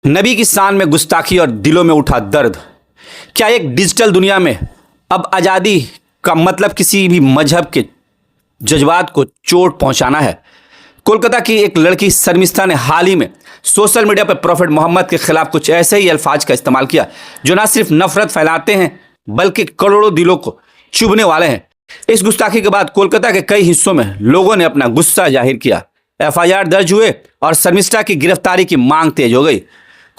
नबी की शान में गुस्ताखी और दिलों में उठा दर्द। क्या एक डिजिटल दुनिया में अब आज़ादी का मतलब किसी भी मजहब के जज्बात को चोट पहुंचाना है? कोलकाता की एक लड़की शर्मिस्ता ने हाल ही में सोशल मीडिया पर प्रॉफेट मोहम्मद के खिलाफ कुछ ऐसे ही अल्फाज का इस्तेमाल किया जो न सिर्फ नफरत फैलाते हैं बल्कि करोड़ों दिलों को चुभने वाले हैं। इस गुस्ताखी के बाद कोलकाता के कई हिस्सों में लोगों ने अपना गुस्सा जाहिर किया। एफआईआर दर्ज हुए और शर्मिस्ता की गिरफ्तारी की मांग तेज हो गई।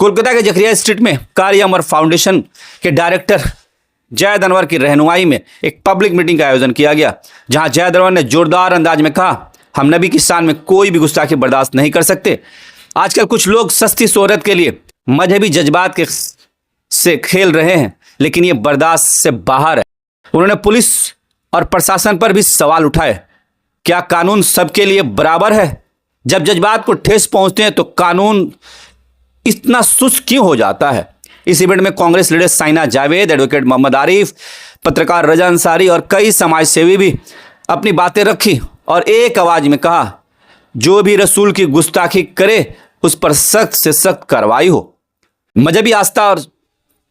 कोलकाता के जकरिया स्ट्रीट में कारी अमर फाउंडेशन के डायरेक्टर जैद अनवर की रहनुमाई में एक पब्लिक मीटिंग का आयोजन किया गया, जहां जैद अनवर ने जोरदार अंदाज में कहा, हम नबी की शान में कोई भी गुस्ताखी बर्दाश्त नहीं कर सकते। आजकल कुछ लोग सस्ती शोहरत के लिए मजहबी जज्बात के से खेल रहे हैं, लेकिन ये बर्दाश्त से बाहर है। उन्होंने पुलिस और प्रशासन पर भी सवाल उठाए। क्या कानून सबके लिए बराबर है? जब जज्बात को ठेस पहुंचते हैं तो कानून इतना सुस्त क्यों हो जाता है? इस इवेंट में कांग्रेस लीडर साइना जावेद, एडवोकेट मोहम्मद आरिफ, पत्रकार रजा अंसारी और कई समाज सेवी भी अपनी बातें रखी और एक आवाज में कहा, जो भी रसूल की गुस्ताखी करे उस पर सख्त से सख्त कार्रवाई हो। मजहबी आस्था और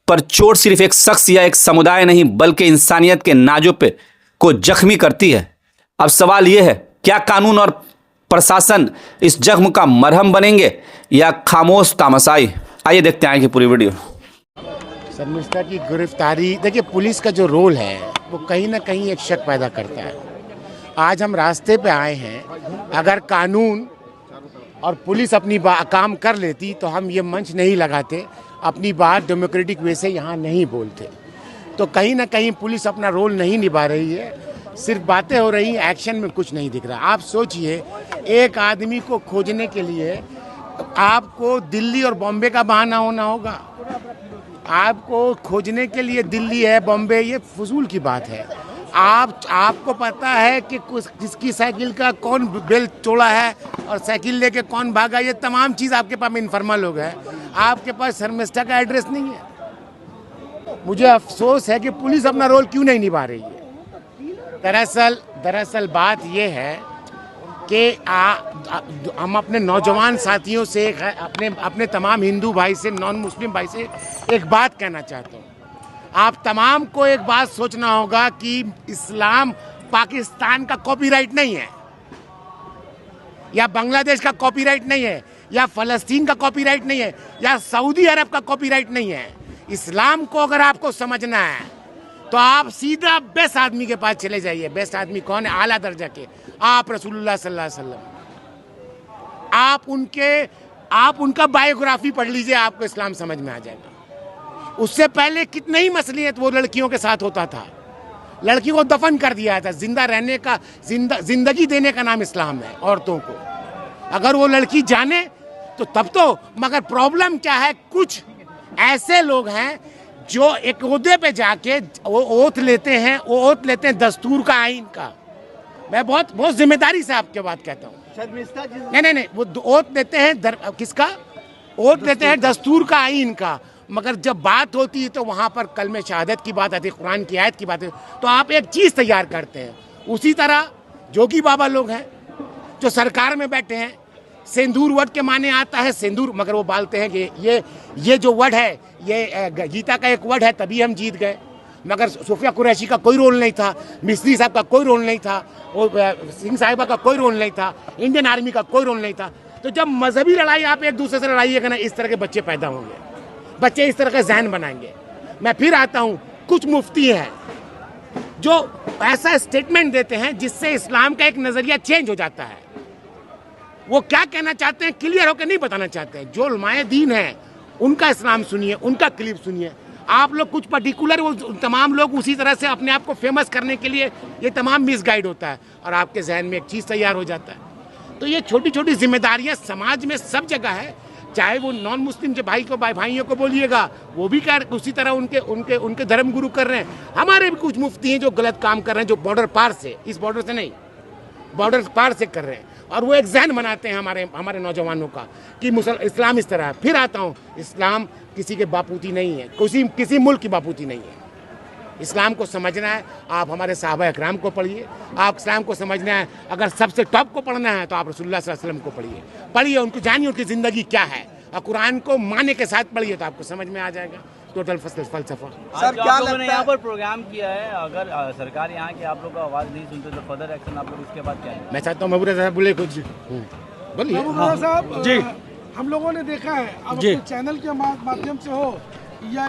पर चोट सिर्फ एक शख्स या एक समुदाय नहीं बल्कि इंसानियत के नाजों पे को जख्मी करती है। अब सवाल यह है, क्या कानून और प्रशासन इस जख्म का मरहम बनेंगे या खामोश तामसाई? आइए देखते हैं कि पूरी वीडियो। शर्मिस्ता की गिरफ्तारी, देखिए पुलिस का जो रोल है वो कहीं ना कहीं एक शक पैदा करता है। आज हम रास्ते पे आए हैं, अगर कानून और पुलिस अपनी काम कर लेती तो हम ये मंच नहीं लगाते, अपनी बात डेमोक्रेटिक वे से यहाँ नहीं बोलते। तो कहीं ना कहीं पुलिस अपना रोल नहीं निभा रही है, सिर्फ बातें हो रही हैं, एक्शन में कुछ नहीं दिख रहा। आप सोचिए, एक आदमी को खोजने के लिए आपको दिल्ली और बॉम्बे का बहाना होना होगा। आपको खोजने के लिए दिल्ली है, बॉम्बे, ये फजूल की बात है। आपको पता है कि किसकी साइकिल का कौन बेल्ट तोड़ा है और साइकिल लेके कौन भागा, ये तमाम चीज़ आपके पास में इनफॉर्मल लोग हैं। आपके पास शर्मिस्ता का एड्रेस नहीं है। मुझे अफसोस है कि पुलिस अपना रोल क्यों नहीं निभा रही है। दरअसल बात यह है कि हम अपने नौजवान साथियों से, अपने तमाम हिंदू भाई से, नॉन मुस्लिम भाई से एक बात कहना चाहता हूँ। आप तमाम को एक बात सोचना होगा कि इस्लाम पाकिस्तान का कॉपीराइट नहीं है, या बांग्लादेश का कॉपीराइट नहीं है, या फ़लस्तीन का कॉपीराइट नहीं है, या सऊदी अरब का कॉपीराइट नहीं है। इस्लाम को अगर आपको समझना है तो आप सीधा बेस्ट आदमी के पास चले जाइए। बेस्ट आदमी कौन है? आला दर्जा के आप रसूलुल्लाह सल्लल्लाहु अलैहि वसल्लम। आप उनका बायोग्राफी पढ़ लीजिए, आपको इस्लाम समझ में आ जाएगा। उससे पहले कितने ही मसले वो लड़कियों के साथ होता था। लड़की को दफन कर दिया था। जिंदा रहने का, जिंदगी देने का नाम इस्लाम है औरतों को। अगर वो लड़की जाने तो तब तो, मगर प्रॉब्लम क्या है, कुछ ऐसे लोग हैं जो एक ओहदे पे जाके वो ओथ लेते हैं, दस्तूर का, आइन का। मैं बहुत जिम्मेदारी से आपके बात कहता हूँ। नहीं, वो ओथ देते हैं किसका? ओथ देते हैं दस्तूर का, आइन का। मगर जब बात होती है तो वहाँ पर कलमे शहादत की बात आती है, कुरान की आयत की बात है, तो आप एक चीज़ तैयार करते हैं। उसी तरह जोगी बाबा लोग हैं जो सरकार में बैठे हैं, सिंदूर वर्ड के माने आता है सिंदूर, मगर वो बोलते हैं कि ये जो वर्ड है, ये गीता का एक वर्ड है, तभी हम जीत गए। मगर सूफिया कुरैशी का कोई रोल नहीं था, मिस्त्री साहब का कोई रोल नहीं था, वो सिंह साहिबा का कोई रोल नहीं था, इंडियन आर्मी का कोई रोल नहीं था। तो जब मजहबी लड़ाई आप एक दूसरे से लड़ाइएगा ना, इस तरह के बच्चे पैदा होंगे, बच्चे इस तरह का जहन बनाएंगे। मैं फिर आता हूँ, कुछ मुफ्ती हैं जो ऐसा स्टेटमेंट देते हैं जिससे इस्लाम का एक नज़रिया चेंज हो जाता है। वो क्या कहना चाहते हैं क्लियर होकर नहीं बताना चाहते हैं। जो उलमाए दीन हैं उनका इस्लाम सुनिए, उनका क्लिप सुनिए। आप लोग कुछ पर्टिकुलर, वो तमाम लोग उसी तरह से अपने आप को फेमस करने के लिए ये तमाम मिसगाइड होता है और आपके जहन में एक चीज़ तैयार हो जाता है। तो ये छोटी छोटी जिम्मेदारियाँ समाज में सब जगह है। चाहे वो नॉन मुस्लिम जो भाइयों को बोलिएगा, वो भी कर उसी तरह उनके धर्म गुरु कर रहे हैं। हमारे भी कुछ मुफ्ती हैं जो गलत काम कर रहे हैं, जो बॉर्डर पार से, इस बॉर्डर से नहीं, बॉर्डर पार से कर रहे हैं, और वो एक जहन बनाते हैं हमारे नौजवानों का कि इस्लाम इस तरह है। फिर आता हूँ, इस्लाम किसी के बापूती नहीं है, किसी मुल्क की बापूती नहीं है। इस्लाम को समझना है, आप हमारे सहाबा इकराम को पढ़िए। आप इस्लाम को समझना है, अगर सबसे टॉप को पढ़ना है तो आप रसूलुल्लाह सल्लल्लाहु अलैहि वसल्लम को पढ़िए, उनको जानिए, उनकी ज़िंदगी क्या है। और कुरान को माने के साथ पढ़िए तो आपको समझ में आ जाएगा टोटल फलसफा। सर क्या लगता है यहाँ पर प्रोग्राम किया है, अगर सरकार यहाँ की आप लोग का आवाज़ नहीं सुनते तो फर्दर एक्शन आप लोग इसके बाद क्या है? मैं चाहता हूँ महबूब साहब बोले कुछ बोलिए। महबूब साहब जी, हम लोगों ने देखा है, अब अपने चैनल के माध्यम से हो या